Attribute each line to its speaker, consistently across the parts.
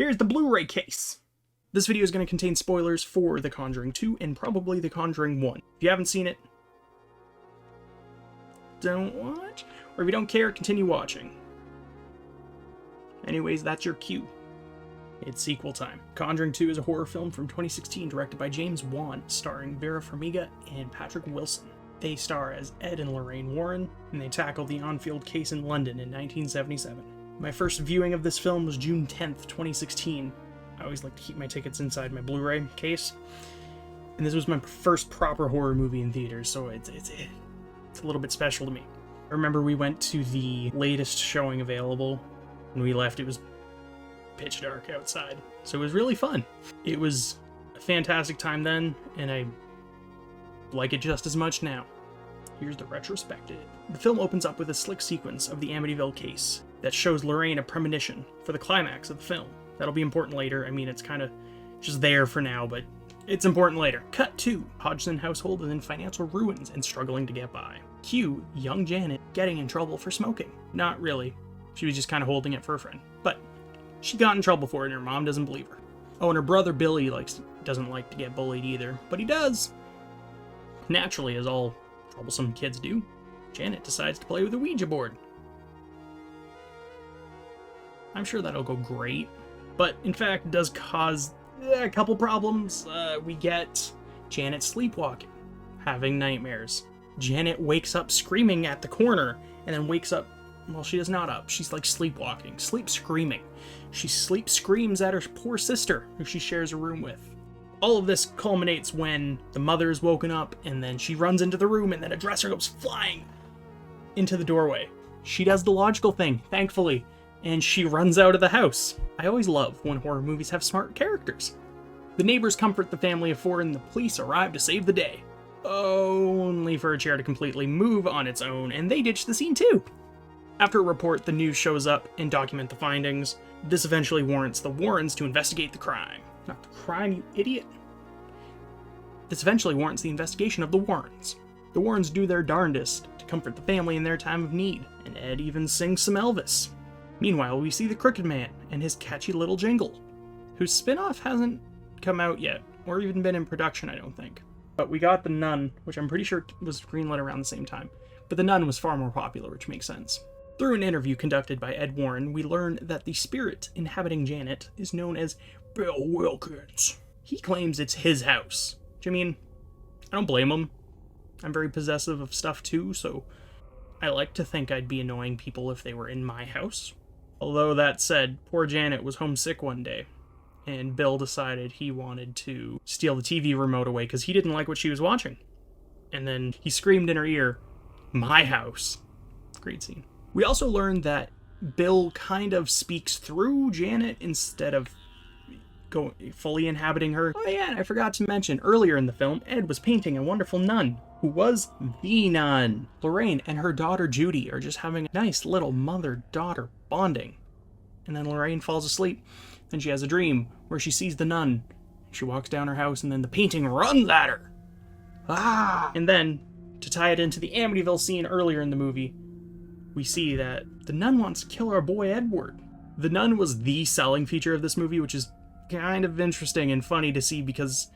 Speaker 1: Here's the Blu-ray case. This video is going to contain spoilers for The Conjuring 2 and probably The Conjuring 1. If you haven't seen it, don't watch. Or if you don't care, continue watching. Anyways, that's your cue. It's sequel time. Conjuring 2 is a horror film from 2016 directed by James Wan, starring Vera Farmiga and Patrick Wilson. They star as Ed and Lorraine Warren, and they tackle the on-field case in London in 1977. My first viewing of this film was June 10th, 2016. I always like to keep my tickets inside my Blu-ray case. And this was my first proper horror movie in theaters, so it's a little bit special to me. I remember we went to the latest showing available. When we left, it was pitch dark outside, so it was really fun. It was a fantastic time then, and I like it just as much now. Here's the retrospective. The film opens up with a slick sequence of the Amityville case that shows Lorraine a premonition for the climax of the film. That'll be important later. I mean, it's kind of just there for now, but it's important later. Cut to Hodgson household is in financial ruins and struggling to get by. Cue young Janet getting in trouble for smoking. Not really. She was just kind of holding it for a friend. But she got in trouble for it and her mom doesn't believe her. Oh, and her brother Billy doesn't like to get bullied either, but he does. Naturally, as all troublesome kids do, Janet decides to play with a Ouija board. I'm sure that'll go great, but in fact, it does cause a couple problems. We get Janet sleepwalking, having nightmares. Janet wakes up screaming at the corner, and then wakes up, well, she is not up. She's like sleepwalking, sleep screaming. She sleep screams at her poor sister, who she shares a room with. All of this culminates when the mother is woken up, and then she runs into the room, and then a dresser goes flying into the doorway. She does the logical thing, thankfully, and she runs out of the house. I always love when horror movies have smart characters. The neighbors comfort the family of four, and the police arrive to save the day. Only for a chair to completely move on its own, and they ditch the scene too. After a report, the news shows up and document the findings. This eventually warrants the Warrens to investigate the crime. Not the crime, you idiot. This eventually warrants the investigation of the Warrens. The Warrens do their darndest to comfort the family in their time of need, and Ed even sings some Elvis. Meanwhile, we see the Crooked Man and his catchy little jingle, whose spin-off hasn't come out yet, or even been in production, I don't think. But we got The Nun, which I'm pretty sure was greenlit around the same time. But The Nun was far more popular, which makes sense. Through an interview conducted by Ed Warren, we learn that the spirit inhabiting Janet is known as Bill Wilkins. He claims it's his house. Which, I mean, I don't blame him. I'm very possessive of stuff too, so I like to think I'd be annoying people if they were in my house. Although that said, poor Janet was homesick one day, and Bill decided he wanted to steal the TV remote away because he didn't like what she was watching. And then he screamed in her ear, "My house." Great scene. We also learned that Bill kind of speaks through Janet instead of fully inhabiting her. Oh yeah, and I forgot to mention, earlier in the film, Ed was painting a wonderful nun, who was the nun. Lorraine and her daughter Judy are just having a nice little mother-daughter bonding. And then Lorraine falls asleep, and she has a dream where she sees the nun. She walks down her house, and then the painting runs at her. Ah! And then, to tie it into the Amityville scene earlier in the movie, we see that the nun wants to kill our boy Edward. The nun was the selling feature of this movie, which is kind of interesting and funny to see because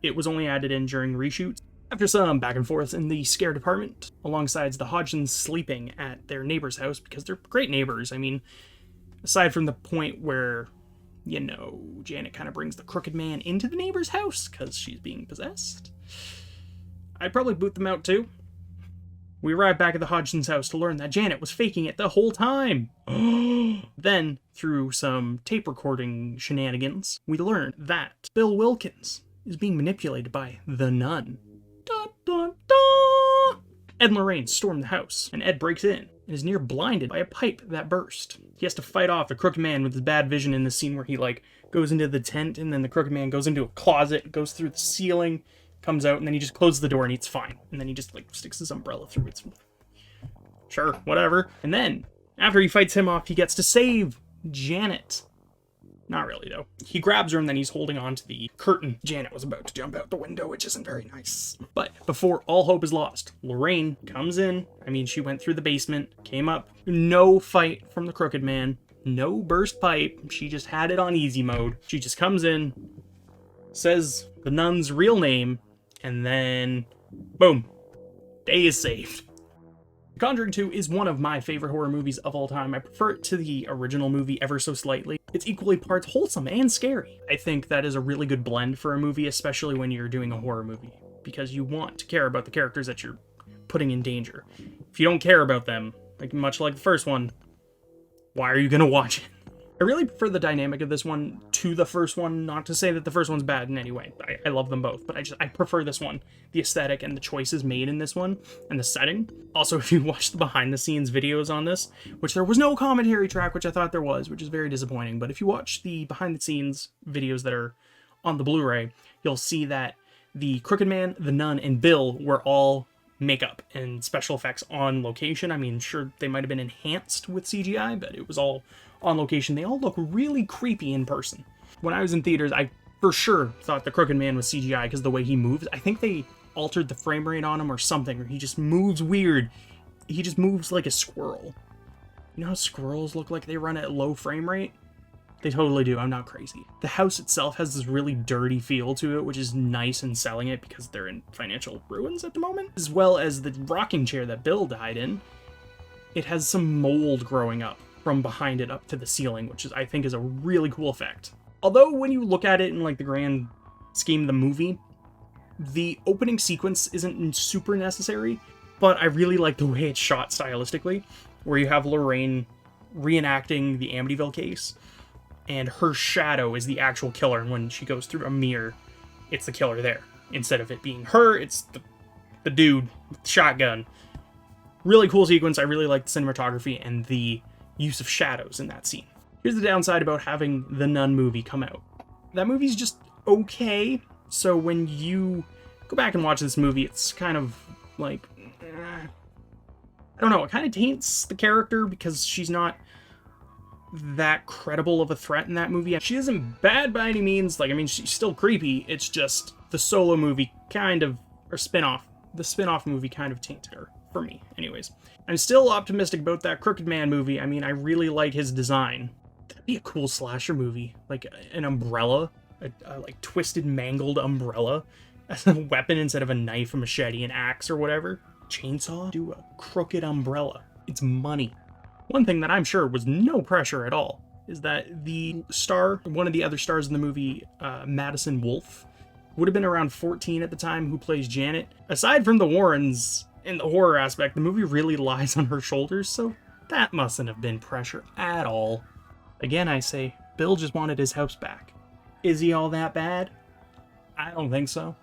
Speaker 1: it was only added in during reshoots. After some back and forth in the scare department, alongside the Hodgsons sleeping at their neighbor's house, because they're great neighbors. I mean, aside from the point where, you know, Janet kind of brings the Crooked Man into the neighbor's house because she's being possessed, I'd probably boot them out too. We arrive back at the Hodgsons' house to learn that Janet was faking it the whole time. Then, through some tape recording shenanigans, we learn that Bill Wilkins is being manipulated by the nun. Dun, dun, dun. Ed and Lorraine storm the house, and Ed breaks in and is near blinded by a pipe that burst. He has to fight off the Crooked Man with his bad vision in the scene where he, goes into the tent, and then the Crooked Man goes into a closet, goes through the ceiling, comes out, and then he just closes the door and he's fine. And then he just, sticks his umbrella through it. Sure, whatever. And then, after he fights him off, he gets to save Janet. Not really, though. He grabs her, and then he's holding on to the curtain. Janet was about to jump out the window, which isn't very nice. But before all hope is lost, Lorraine comes in. I mean, she went through the basement, came up. No fight from the Crooked Man. No burst pipe. She just had it on easy mode. She just comes in, says the nun's real name, and then boom, day is saved. Conjuring 2 is one of my favorite horror movies of all time. I prefer it to the original movie ever so slightly. It's equally parts wholesome and scary. I think that is a really good blend for a movie, especially when you're doing a horror movie, because you want to care about the characters that you're putting in danger. If you don't care about them, like much like the first one, why are you gonna watch it? I really prefer the dynamic of this one to the first one, not to say that the first one's bad in any way. I love them both, but I prefer this one. The aesthetic and the choices made in this one, and the setting. Also, if you watch the behind-the-scenes videos on this, which there was no commentary track, which I thought there was, which is very disappointing, but if you watch the behind-the-scenes videos that are on the Blu-ray, you'll see that the Crooked Man, the Nun, and Bill were all makeup and special effects on location. I mean, sure, they might have been enhanced with CGI, but it was all on location. They all look really creepy in person. When I was in theaters, I for sure thought the Crooked Man was CGI because the way he moves. I think they altered the frame rate on him or something, or he just moves weird. He just moves like a squirrel. You know how squirrels look like they run at low frame rate? They totally do. I'm not crazy. The house itself has this really dirty feel to it, which is nice in selling it because they're in financial ruins at the moment. As well as the rocking chair that Bill died in. It has some mold growing up from behind it up to the ceiling, which is, I think, is a really cool effect. Although when you look at it in like the grand scheme of the movie, the opening sequence isn't super necessary, but I really like the way it's shot stylistically, where you have Lorraine reenacting the Amityville case, and her shadow is the actual killer, and when she goes through a mirror, it's the killer there. Instead of it being her, it's the dude with the shotgun. Really cool sequence. I really like the cinematography and the use of shadows in that scene. Here's the downside about having the Nun movie come out. That movie's just okay, so when you go back and watch this movie, it's kind of like, I don't know, it kind of taints the character because she's not that credible of a threat in that movie. She isn't bad by any means, like, I mean, she's still creepy, it's just the Solo movie kind of, or spin-off, the spin-off movie kind of tainted her, for me, anyways. I'm still optimistic about that Crooked Man movie. I mean, I really like his design. That'd be a cool slasher movie. Like an umbrella, a like twisted, mangled umbrella as a weapon instead of a knife, a machete, an axe, or whatever. Chainsaw? Do a crooked umbrella. It's money. One thing that I'm sure was no pressure at all is that the star, one of the other stars in the movie, Madison Wolfe, would have been around 14 at the time, who plays Janet. Aside from the Warrens, in the horror aspect, the movie really lies on her shoulders, so that mustn't have been pressure at all. Again, I say, Bill just wanted his house back. Is he all that bad? I don't think so.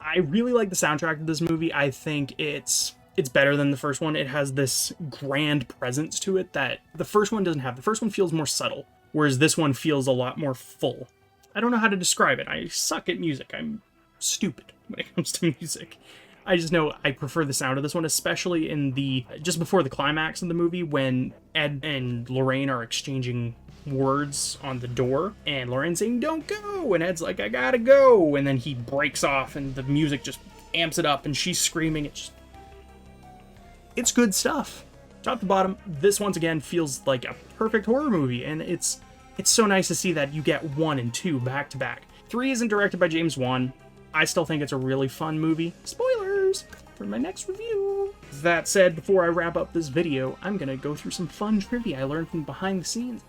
Speaker 1: I really like the soundtrack of this movie. I think it's better than the first one. It has this grand presence to it that the first one doesn't have. The first one feels more subtle, whereas this one feels a lot more full. I don't know how to describe it. I suck at music. I'm stupid when it comes to music. I just know I prefer the sound of this one, especially in the just before the climax of the movie when Ed and Lorraine are exchanging words on the door, and Lorraine's saying, "Don't go," and Ed's like, "I gotta go," and then he breaks off, and the music just amps it up, and she's screaming. It's good stuff. Top to bottom, this once again feels like a perfect horror movie, and it's so nice to see that you get 1 and 2 back to back. 3 isn't directed by James Wan. I still think it's a really fun movie. Spoilers for my next review. That said, before I wrap up this video, I'm gonna go through some fun trivia I learned from behind the scenes.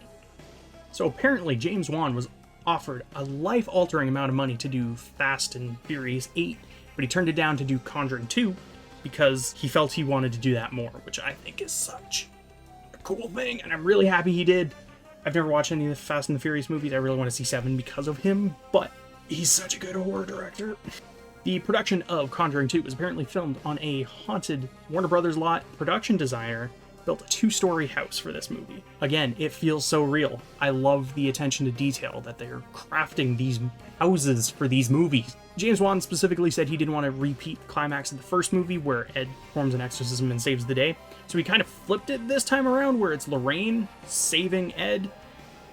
Speaker 1: So apparently James Wan was offered a life-altering amount of money to do Fast and Furious 8, but he turned it down to do Conjuring 2 because he felt he wanted to do that more, which I think is such a cool thing, and I'm really happy he did. I've never watched any of the Fast and the Furious movies. I really want to see 7 because of him, but he's such a good horror director. The production of Conjuring 2 was apparently filmed on a haunted Warner Brothers lot. Production designer built a 2-story house for this movie. Again, it feels so real. I love the attention to detail that they're crafting these houses for these movies. James Wan specifically said he didn't want to repeat the climax of the first movie where Ed performs an exorcism and saves the day. So he kind of flipped it this time around where it's Lorraine saving Ed,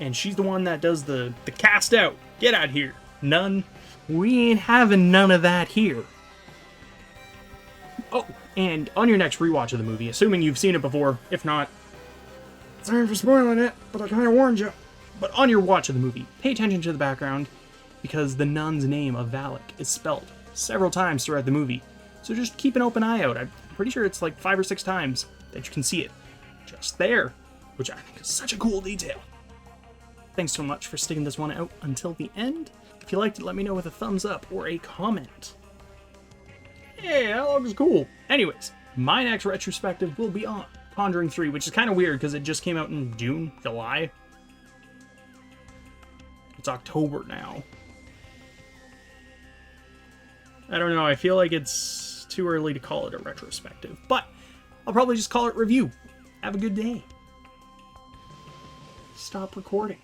Speaker 1: and she's the one that does the cast out. Get out here. None. We ain't having none of that here. Oh, and on your next rewatch of the movie, assuming you've seen it before, if not, Sorry for spoiling it, but I kind of warned you. But on your watch of the movie, pay attention to the background, because the nun's name of Valak is spelled several times throughout the movie. So just keep an open eye out. I'm pretty sure it's like 5 or 6 times that you can see it just there, which I think is such a cool detail. Thanks so much for sticking this one out until the end. If you liked it, let me know with a thumbs up or a comment. Hey, that looks cool. Anyways, my next retrospective will be on Conjuring 3, which is kind of weird because it just came out in June, July. It's October now. I don't know, I feel like it's too early to call it a retrospective, but I'll probably just call it review. Have a good day. Stop recording.